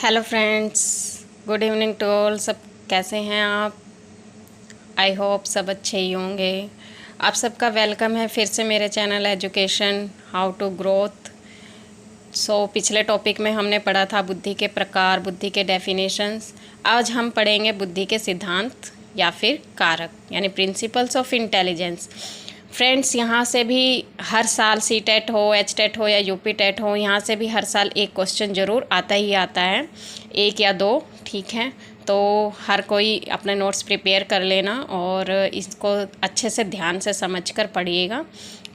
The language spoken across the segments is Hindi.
Hello friends, good evening to all. सब कैसे हैं आप? आई होप सब अच्छे ही होंगे। आप सबका वेलकम है फिर से मेरे channel education how to growth. पिछले टॉपिक में हमने पढ़ा था बुद्धि के प्रकार, बुद्धि के डेफिनेशंस। आज हम पढ़ेंगे बुद्धि के सिद्धांत या फिर कारक, यानी प्रिंसिपल्स ऑफ इंटेलिजेंस। फ्रेंड्स, यहाँ से भी हर साल सी टेट हो, एच टेट हो या यूपी टेट हो, यहाँ से भी हर साल एक क्वेश्चन ज़रूर आता ही आता है, एक या दो, ठीक है। तो हर कोई अपने नोट्स प्रिपेयर कर लेना और इसको अच्छे से ध्यान से समझकर पढ़िएगा,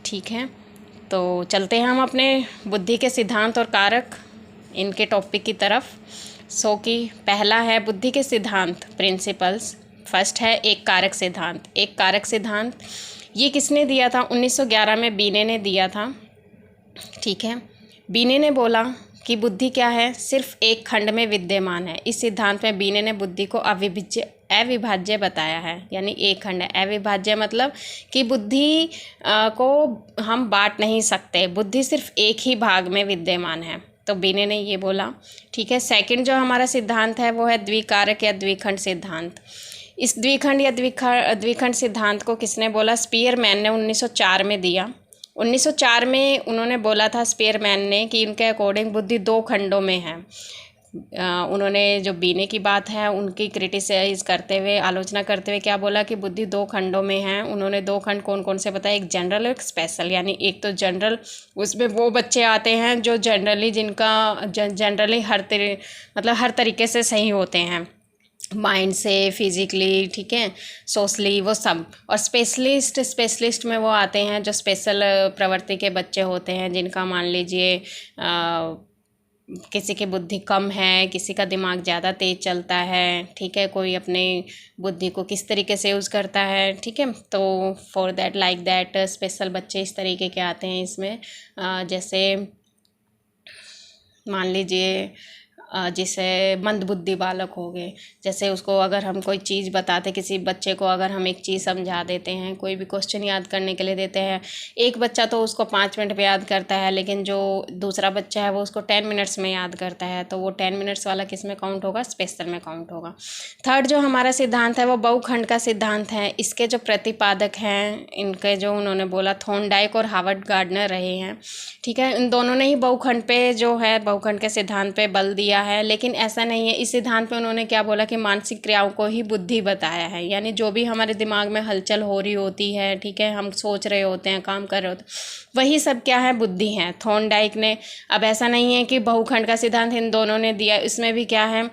ठीक है। तो चलते हैं हम अपने बुद्धि के सिद्धांत और कारक इनके टॉपिक की तरफ। कि पहला है बुद्धि के सिद्धांत, प्रिंसिपल्स। फर्स्ट है एक कारक सिद्धांत। एक कारक सिद्धांत ये किसने दिया था? 1911 में बीने ने दिया था, ठीक है। बीने ने बोला कि बुद्धि क्या है? सिर्फ एक खंड में विद्यमान है। इस सिद्धांत में बीने ने बुद्धि को अविभाज्य बताया है, यानी एक खंड है। अविभाज्य मतलब कि बुद्धि को हम बांट नहीं सकते, बुद्धि सिर्फ एक ही भाग में विद्यमान है। तो बीने ने ये बोला, ठीक है। सेकंड जो हमारा सिद्धांत है वो है द्विकारक या द्विखंड सिद्धांत। इस द्विखंड या द्विखंड सिद्धांत को किसने बोला? स्पीयरमैन ने 1904 में दिया। 1904 में उन्होंने बोला था स्पीयरमैन ने कि इनके अकॉर्डिंग बुद्धि दो खंडों में है। उन्होंने जो बीने की बात है उनकी क्रिटिसाइज करते हुए, आलोचना करते हुए क्या बोला कि बुद्धि दो खंडों में है। उन्होंने दो खंड कौन कौन से बताए? एक जनरल और एक स्पेशल। यानी एक तो जनरल, उसमें वो बच्चे आते हैं जो जनरली जनरली हर तरीके से सही होते हैं, माइंड से, फिजिकली, ठीक है, सोशली, वो सब। और स्पेशलिस्ट में वो आते हैं जो स्पेशल प्रवृत्ति के बच्चे होते हैं, जिनका मान लीजिए किसी की बुद्धि कम है, किसी का दिमाग ज़्यादा तेज़ चलता है, ठीक है, कोई अपने बुद्धि को किस तरीके से यूज़ करता है, ठीक है। तो for that like that special बच्चे इस तरीके के आते हैं इसमें। जैसे मान लीजिए जैसे मंदबुद्धि बालक हो गए, जैसे उसको अगर हम कोई चीज़ बताते, किसी बच्चे को अगर हम एक चीज़ समझा देते हैं, कोई भी क्वेश्चन याद करने के लिए देते हैं, एक बच्चा तो उसको 5 मिनट में याद करता है, लेकिन जो दूसरा बच्चा है वो उसको 10 मिनट्स में याद करता है। तो वो 10 मिनट्स वाला किस में काउंट होगा? स्पेशल में काउंट होगा। थर्ड जो हमारा सिद्धांत है वो बहुखंड का सिद्धांत है। इसके जो प्रतिपादक हैं, इनके जो उन्होंने बोला, थॉर्नडाइक और हार्वर्ड गार्डनर रहे हैं, ठीक है। इन दोनों ने ही बहुखंड पे जो है, बहुखंड के सिद्धांत पे बल दिया है। लेकिन ऐसा नहीं है। इस सिद्धांत पे उन्होंने क्या बोला कि मानसिक क्रियाओं को ही बुद्धि बताया है, यानी जो भी हमारे दिमाग में हलचल हो रही होती है, ठीक है, हम सोच रहे होते हैं, काम कर रहे होते हैं, वही सब क्या है? बुद्धि है, थॉर्नडाइक ने। अब ऐसा नहीं है कि बहुखंड का सिद्धांत इन दोनों ने दिया, इसमें भी क्या है,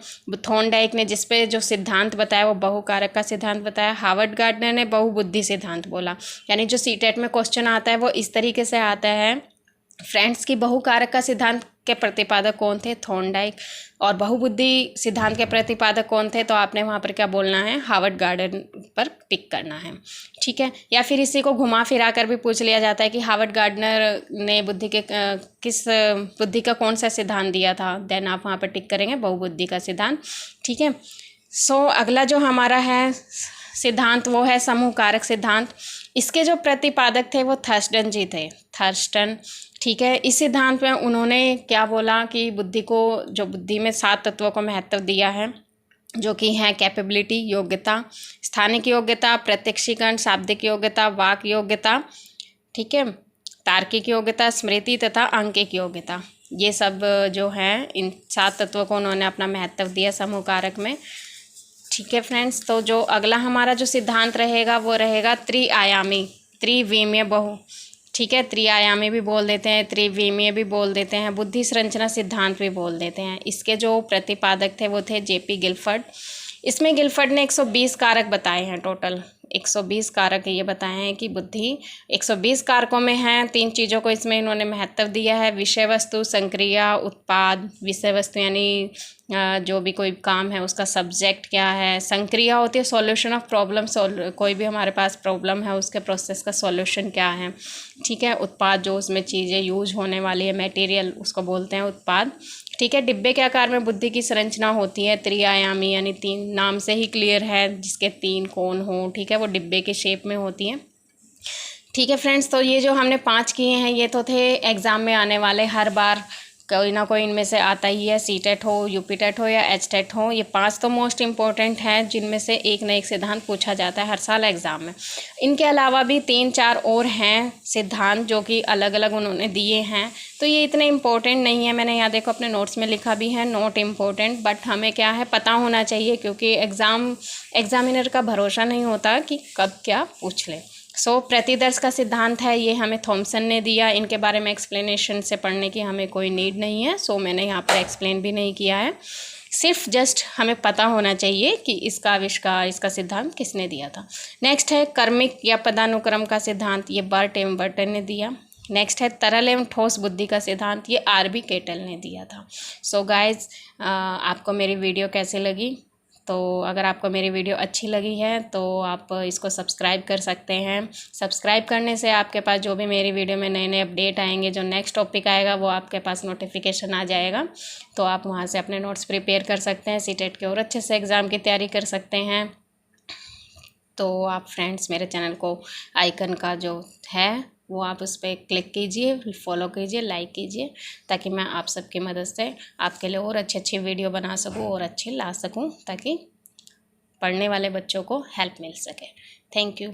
थॉर्नडाइक ने जिस पे जो सिद्धांत बताया वो बहुकारक का सिद्धांत बताया, हार्वर्ड गार्डनर ने बहुबुद्धि सिद्धांत बोला। यानी जो सीटेट में क्वेश्चन आता है वो इस तरीके से आता है फ्रेंड्स की बहुकारक का सिद्धांत के प्रतिपादक कौन थे? थॉर्नडाइक। और बहुबुद्धि सिद्धांत के प्रतिपादक कौन थे? तो आपने वहाँ पर क्या बोलना है? हार्वर्ड गार्डनर पर टिक करना है, ठीक है। या फिर इसी को घुमा फिरा कर भी पूछ लिया जाता है कि हार्वर्ड गार्डनर ने किस बुद्धि का कौन सा सिद्धांत दिया था, देन आप वहाँ पर टिक करेंगे बहुबुद्धि का सिद्धांत, ठीक है। अगला जो हमारा है सिद्धांत वो है समूह कारक सिद्धांत। इसके जो प्रतिपादक थे वो थर्स्टन जी थे, थर्स्टन, ठीक है। इस सिद्धांत में उन्होंने क्या बोला कि बुद्धि में 7 तत्वों को महत्व दिया है, जो कि हैं कैपेबिलिटी, योग्यता, स्थानिक योग्यता, प्रत्यक्षीकरण, शाब्दिक योग्यता, वाक योग्यता, ठीक है, तार्किक योग्यता, स्मृति तथा अंकिक योग्यता। ये सब जो हैं, इन 7 तत्वों को उन्होंने अपना महत्व दिया समूह कारक में, ठीक है फ्रेंड्स। तो जो अगला हमारा जो सिद्धांत रहेगा वो रहेगा त्रिआयामी, त्रिविमीय बहु, ठीक है। त्रिआयामी भी बोल देते हैं, त्रिविमीय भी बोल देते हैं, बुद्धि संरचना सिद्धांत भी बोल देते हैं। इसके जो प्रतिपादक थे वो थे जेपी गिलफर्ड। इसमें गिलफर्ड ने 120 कारक बताए हैं, टोटल 120 कारक ये बताए हैं कि बुद्धि 120 कारकों में है। 3 चीज़ों को इसमें इन्होंने महत्व दिया है: विषय वस्तु, संक्रिया, उत्पाद। विषय वस्तु यानी जो भी कोई काम है उसका सब्जेक्ट क्या है। संक्रिया होती है सॉल्यूशन ऑफ प्रॉब्लम, कोई भी हमारे पास प्रॉब्लम है उसके प्रोसेस का सॉल्यूशन क्या है, ठीक है। उत्पाद जो उसमें चीज़ें यूज होने वाली है, मटेरियल, उसको बोलते हैं उत्पाद, ठीक है। डिब्बे के आकार में बुद्धि की संरचना होती है त्रिआयामी, यानी 3, नाम से ही क्लियर है, जिसके 3 कोण हों, ठीक है, वो डिब्बे के शेप में होती हैं, ठीक है फ्रेंड्स। तो ये जो हमने 5 किए हैं ये तो थे एग्ज़ाम में आने वाले, हर बार कोई ना कोई इनमें से आता ही है, सीटेट हो, यूपीटेट हो या एचटेट हो। ये 5 तो मोस्ट इम्पॉर्टेंट हैं जिनमें से एक न एक सिद्धांत पूछा जाता है हर साल एग्ज़ाम में। इनके अलावा भी 3-4 और हैं सिद्धांत जो कि अलग अलग उन्होंने दिए हैं, तो ये इतने इम्पोर्टेंट नहीं है। मैंने यहाँ देखो अपने नोट्स में लिखा भी है नॉट इम्पोर्टेंट, बट हमें क्या है पता होना चाहिए, क्योंकि एग्ज़ामिनर का भरोसा नहीं होता कि कब क्या पूछ ले। प्रतिदर्श का सिद्धांत है, ये हमें थॉमसन ने दिया। इनके बारे में एक्सप्लेनेशन से पढ़ने की हमें कोई नीड नहीं है, मैंने यहाँ पर एक्सप्लेन भी नहीं किया है। सिर्फ जस्ट हमें पता होना चाहिए कि इसका आविष्कार, इसका सिद्धांत किसने दिया था। नेक्स्ट है कर्मिक या पदानुक्रम का सिद्धांत, ये बर्ट एम्बर्टन ने दिया। नेक्स्ट है तरल एवं ठोस बुद्धि का सिद्धांत, ये आरबी केटल ने दिया था। गाइज, आपको मेरी वीडियो कैसे लगी? तो अगर आपको मेरी वीडियो अच्छी लगी है तो आप इसको सब्सक्राइब कर सकते हैं। सब्सक्राइब करने से आपके पास जो भी मेरी वीडियो में नए नए अपडेट आएंगे, जो नेक्स्ट टॉपिक आएगा वो आपके पास नोटिफिकेशन आ जाएगा, तो आप वहां से अपने नोट्स प्रिपेयर कर सकते हैं, सीटेट के और अच्छे से एग्ज़ाम की तैयारी कर सकते हैं। तो आप फ्रेंड्स मेरे चैनल को आइकन का जो है वो आप उस पर क्लिक कीजिए, फॉलो कीजिए, लाइक कीजिए, ताकि मैं आप सबकी मदद से आपके लिए और अच्छी वीडियो बना सकूं और अच्छी ला सकूं, ताकि पढ़ने वाले बच्चों को हेल्प मिल सके। Thank you.